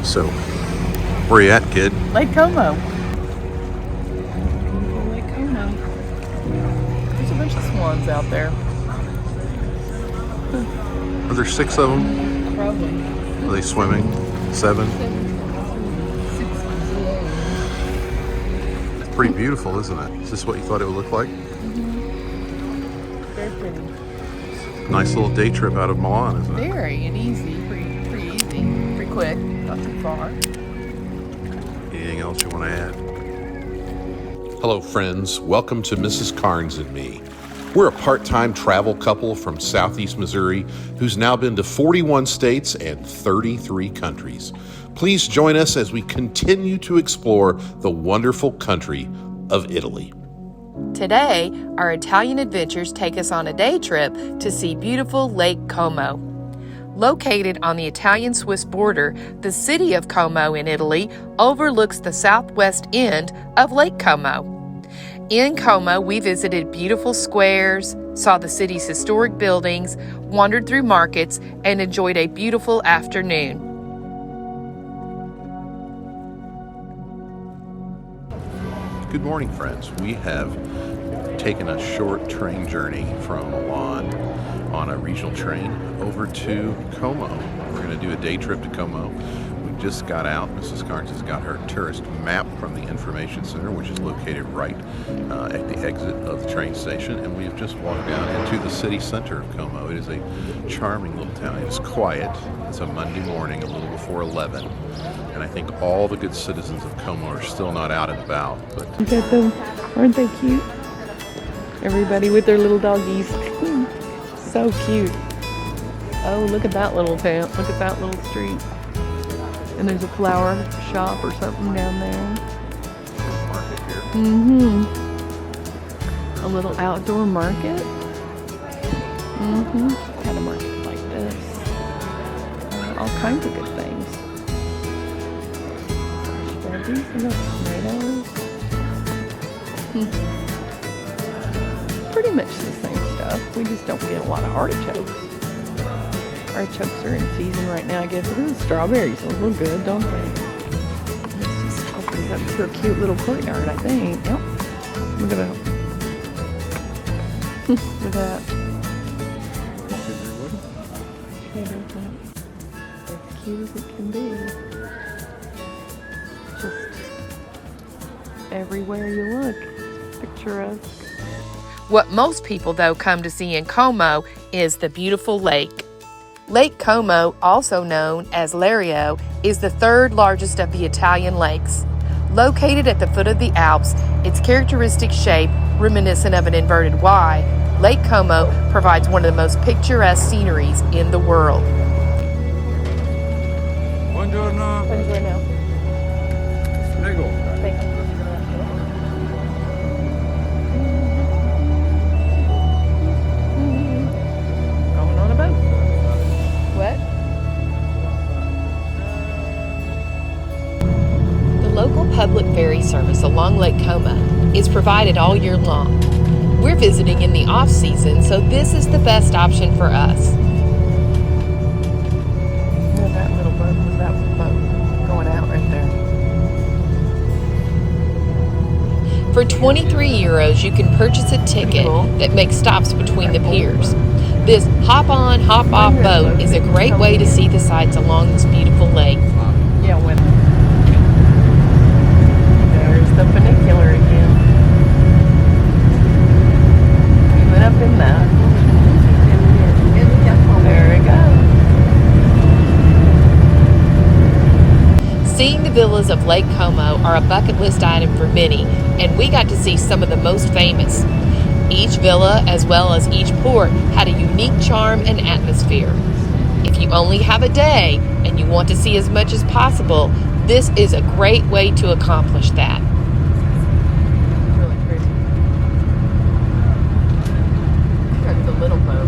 So, where you at, kid? Lake Como. Lake Como. There's a bunch of swans out there. Are there 6 of them? Probably. Are they swimming? 7? It's pretty beautiful, isn't it? Is this what you thought it would look like? Very pretty. Nice little day trip out of Milan, isn't it? Very and easy. Pretty easy. Pretty quick. Not too far. Anything else you want to add? Hello, friends. Welcome to Mrs. Carnes and me. We're a part-time travel couple from Southeast Missouri who's now been to 41 states and 33 countries. Please join us as we continue to explore the wonderful country of Italy. Today, our Italian adventures take us on a day trip to see beautiful Lake Como. Located on the Italian-Swiss border, the city of Como in Italy overlooks the southwest end of Lake Como. In Como, we visited beautiful squares, saw the city's historic buildings, wandered through markets, and enjoyed a beautiful afternoon. Good morning, friends. We have taken a short train journey from Milan on a regional train over to Como. We're going to do a day trip to Como. We just got out. Mrs. Carnes has got her tourist map from the information center, which is located right at the exit of the train station, and we have just walked down into the city center of Como. It is a charming little town. It's quiet. It's a Monday morning, a little before 11, and I think all the good citizens of Como are still not out and about. But Aren't they cute? Everybody with their little doggies. So cute. Oh, look at that little town. Look at that little street. And there's a flower shop or something down there. market here. A little outdoor market. Had a market like this. All kinds of good things. Veggies and tomatoes. Pretty much the same stuff. We just don't get a lot of artichokes. Artichokes are in season right now, I guess. Ooh, strawberries look good, don't they? This just opens up to a cute little courtyard, I think. Yep. Look at that. Look at that. As cute as it can be. Just everywhere you look. It's picturesque. What most people, though, come to see in Como is the beautiful lake. Lake Como, also known as Lario, is the third largest of the Italian lakes. Located at the foot of the Alps, its characteristic shape, reminiscent of an inverted Y, Lake Como provides one of the most picturesque sceneries in the world. Buongiorno. Buongiorno. Prego. Thank you. Going on a boat. What? The local public ferry service along Lake Como is provided all year long. We're visiting in the off-season, so this is the best option for us. Yeah, that little boat was that boat going out right there. For 23 euros, you can purchase a ticket Cool. that makes stops between the piers. This hop-on, hop-off boat is a great way to see the sights along this beautiful lake. Yeah, when there's the funicular again. We went up in that. There we go. Seeing the villas of Lake Como are a bucket list item for many, and we got to see some of the most famous. Each villa, as well as each port, had a unique charm and atmosphere. If you only have a day and you want to see as much as possible, this is a great way to accomplish that. Really pretty. That's the little boat.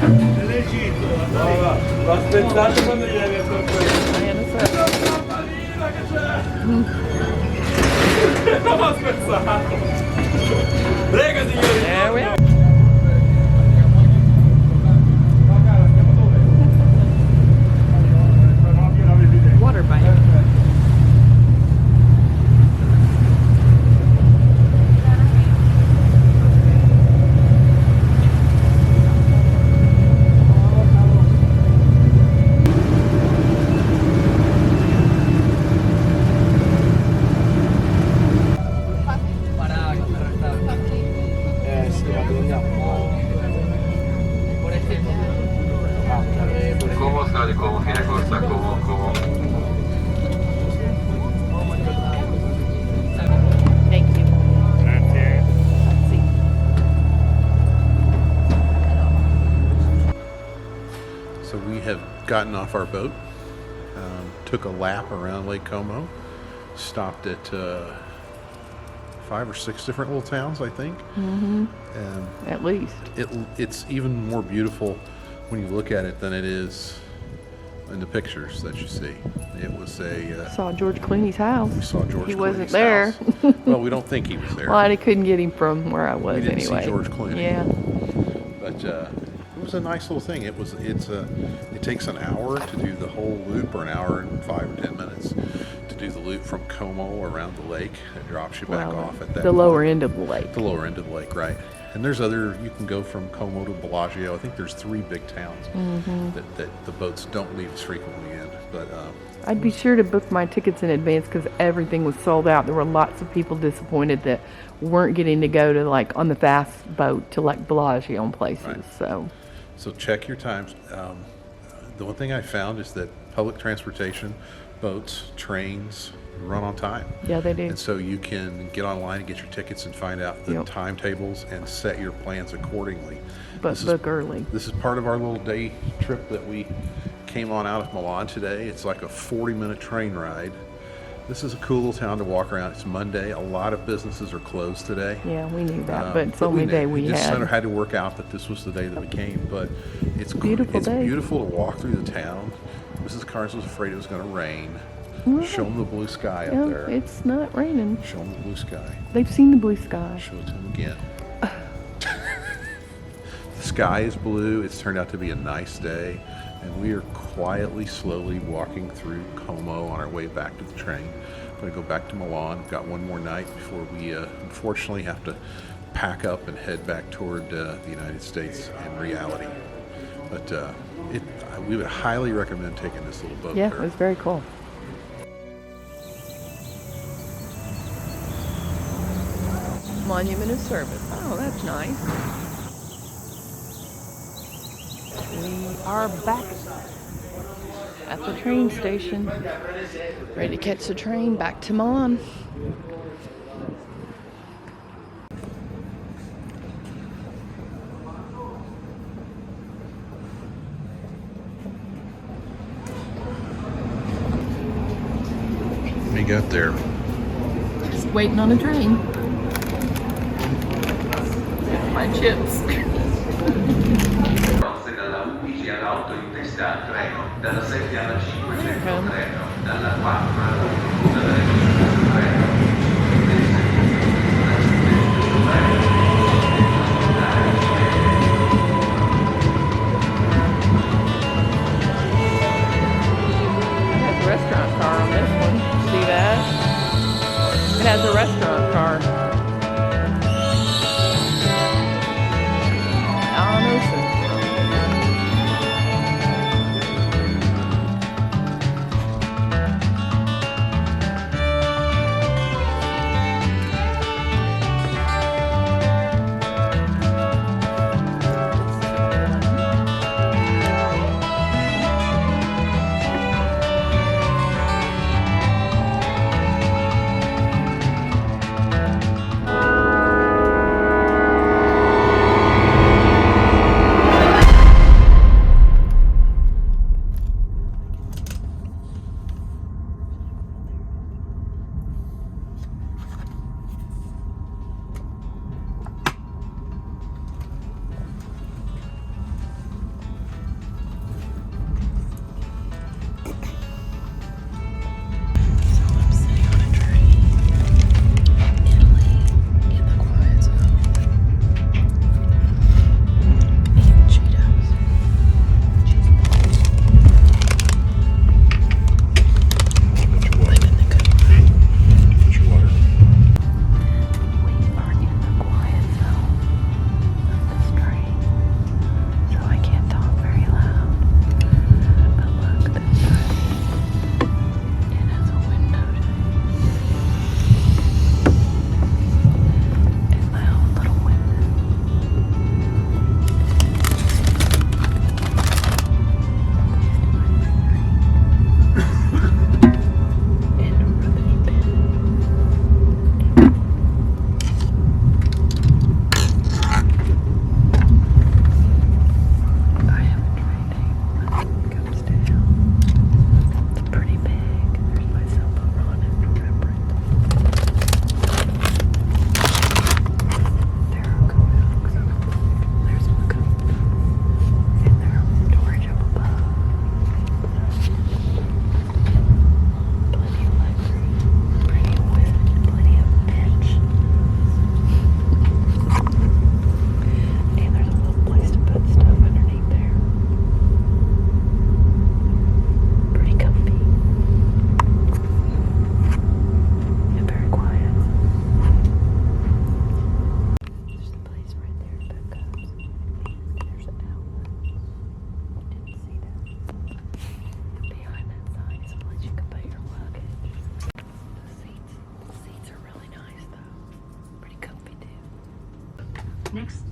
L'ho aspettato quando gli avevo proposto. L'ho spezzato. Prego signori. There we are. Water bike. Sì, ma prendiamo. Como scala di Como, fine corsa, Como. Thank you. Grazie. So we have gotten off our boat, took a lap around Lake Como, stopped at 5 or 6 different little towns, I think. And At least. it's even more beautiful when you look at it than it is in the pictures that you see. It was Saw George Clooney's house. we saw George He Clooney's wasn't there. house. Well, we don't think he was there. Well, I couldn't get him from where I was We didn't see anyway. George Clooney. Yeah. But it was a nice little thing. It takes an hour to do the whole loop, or an hour and 5 or 10 minutes to do the loop from Como around the lake. It drops you back Well, off at that the lower point. end of the lake. The lower end of the lake, right? And there's you can go from Como to Bellagio. I think there's 3 big towns that the boats don't leave as frequently in. But I'd be sure to book my tickets in advance because everything was sold out. There were lots of people disappointed that weren't getting to go to, like, on the fast boat to, like, Bellagio and places. Right. So check your times. The one thing I found is that public transportation, boats, trains, run on time. Yeah, they do. And so you can get online and get your tickets and find out the Yep. timetables and set your plans accordingly. But This is- book early. This is part of our little day trip that we came on out of Milan today. It's like a 40-minute train ride. This is a cool little town to walk around. It's Monday. A lot of businesses are closed today. Yeah, we knew that, but it's the we only knew. day we It just had. sort of had to work out that this was the day that we came. But it's Beautiful It's day. beautiful to walk through the town. Mrs. Carnes was afraid it was going to rain. Show them the blue sky up Yeah, there. it's not raining. Show them the blue sky. They've seen the blue sky. Show it to them again. The sky is blue. It's turned out to be a nice day, and we are quietly, slowly walking through Como on our way back to the train. I'm going to go back to Milan. We've got one more night before we unfortunately have to pack up and head back toward the United States in reality. But we would highly recommend taking this little boat Yeah, there. it was very cool. Monument of Service. Oh, that's nice. We are back at the train station, ready to catch the train back to Milan. We got there. Just waiting on a train. My chips. Dalla 11 alla 8 in testa al treno, dalla 7 alla 5 c'è il treno, dalla 4 alla 1 dalla 5 al treno, It has a restaurant car on this one. See that? It has a restaurant car.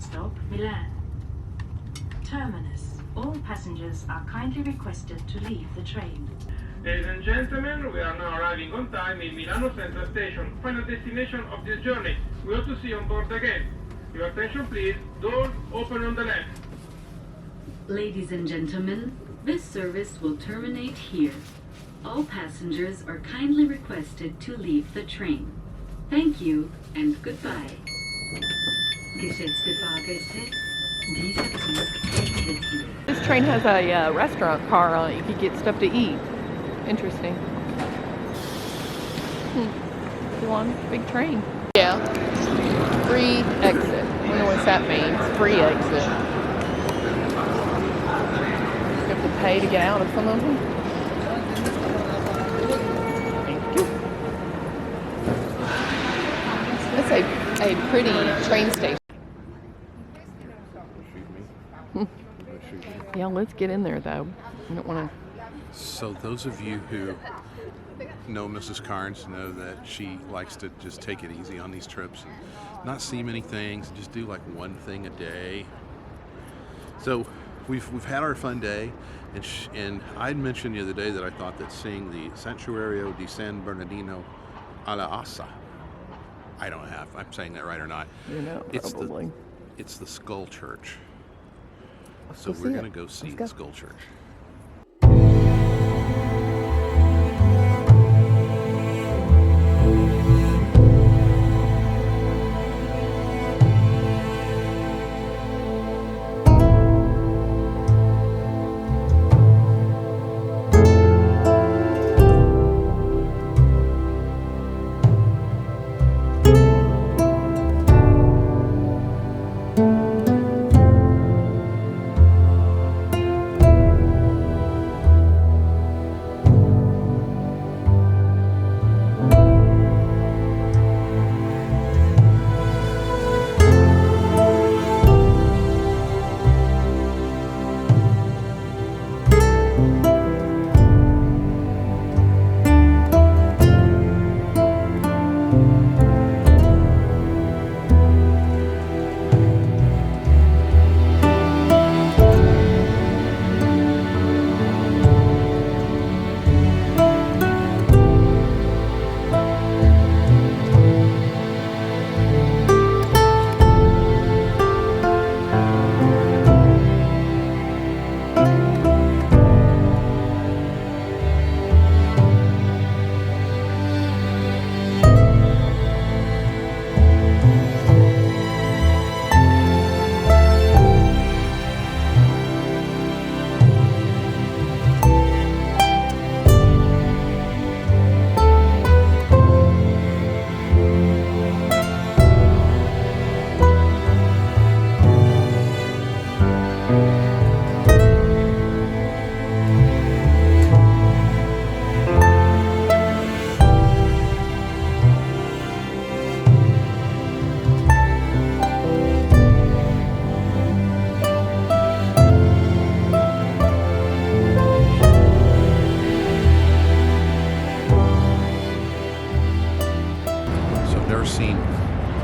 stop, Milan. Terminus. All passengers are kindly requested to leave the train. Ladies and gentlemen, we are now arriving on time in Milano Central Station, final destination of this journey. We hope to see you on board again. Your attention please, doors open on the left. Ladies and gentlemen, this service will terminate here. All passengers are kindly requested to leave the train. Thank you and goodbye. Geschätzte Fahrgäste, dieser Zug endet hier. This train has a restaurant car on it. You could get stuff to eat. Interesting. One big train. Yeah. Free exit. I wonder what that means. Free exit. You have to pay to get out of some of them. Thank you. That's a pretty train station. Yeah, let's get in there though. I don't want to. So those of you who know Mrs. Carnes know that she likes to just take it easy on these trips and not see many things and just do like one thing a day. So we've had our fun day, and I'd mentioned the other day that I thought that seeing the Santuario di San Bernardino alla Assa, I don't have, I'm saying that right or not. You know, probably. It's the Skull Church. Let's So go we're see going to it. go see Let's the go. Skull Church.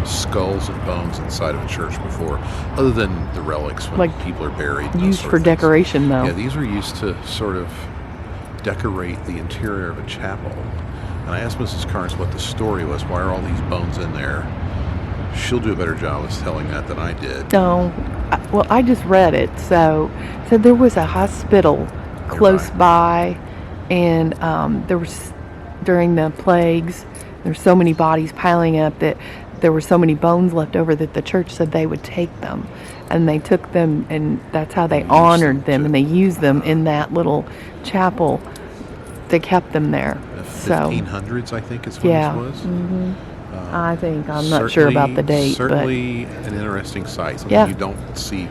Skulls and bones inside of a church before, other than the relics when Like people are buried. and those Used sort for of things. decoration though. Yeah, these were used to sort of decorate the interior of a chapel. And I asked Mrs. Carnes what the story was. Why are all these bones in there? She'll do a better job of telling that than I did. No, well, I just read it. So there was a hospital close by, and there was, during the plagues, there's so many bodies piling up that there were so many bones left over that the church said they would take them, and they took them, and that's how they honored them, and they used them in that little chapel. They kept them there. The So 1500s, I think, is when yeah, this was. I think I'm not sure about the date, but certainly an interesting sight. Something Yeah. you don't see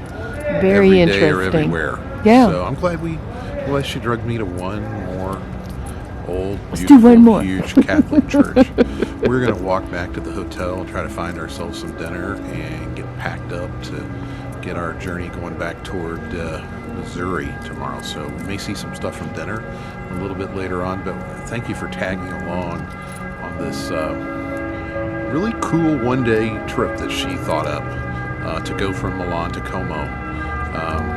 very every day or interesting. everywhere. Yeah. So I'm glad she drugged me to one more old, Let's do beautiful, one more. huge Catholic church. We're going to walk back to the hotel and try to find ourselves some dinner and get packed up to get our journey going back toward Missouri tomorrow. So we may see some stuff from dinner a little bit later on, but thank you for tagging along on this really cool one-day trip that she thought up. to go from Milan to Como.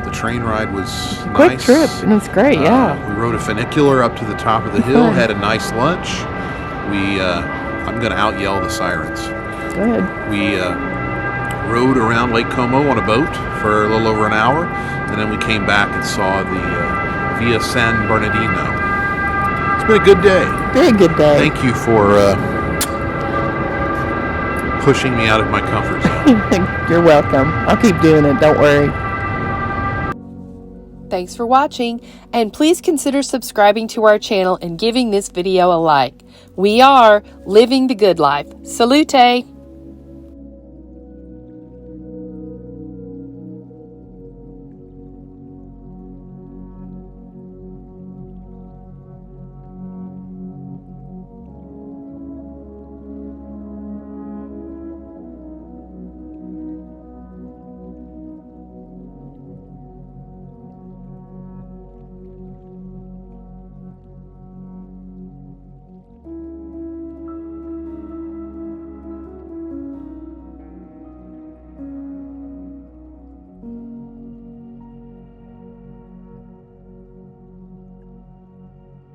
The train ride was Quick nice. trip, and it's great, yeah. We rode a funicular up to the top of the hill, Fun. had a nice lunch. I'm going to out-yell the sirens. Good. We rode around Lake Como on a boat for a little over an hour, and then we came back and saw the Via San Bernardino. It's been a good day. Very good day. Thank you for pushing me out of my comfort zone. You're welcome. I'll keep doing it. Don't worry. Thanks for watching, and please consider subscribing to our channel and giving this video a like. We are Living the Good Life. Salute!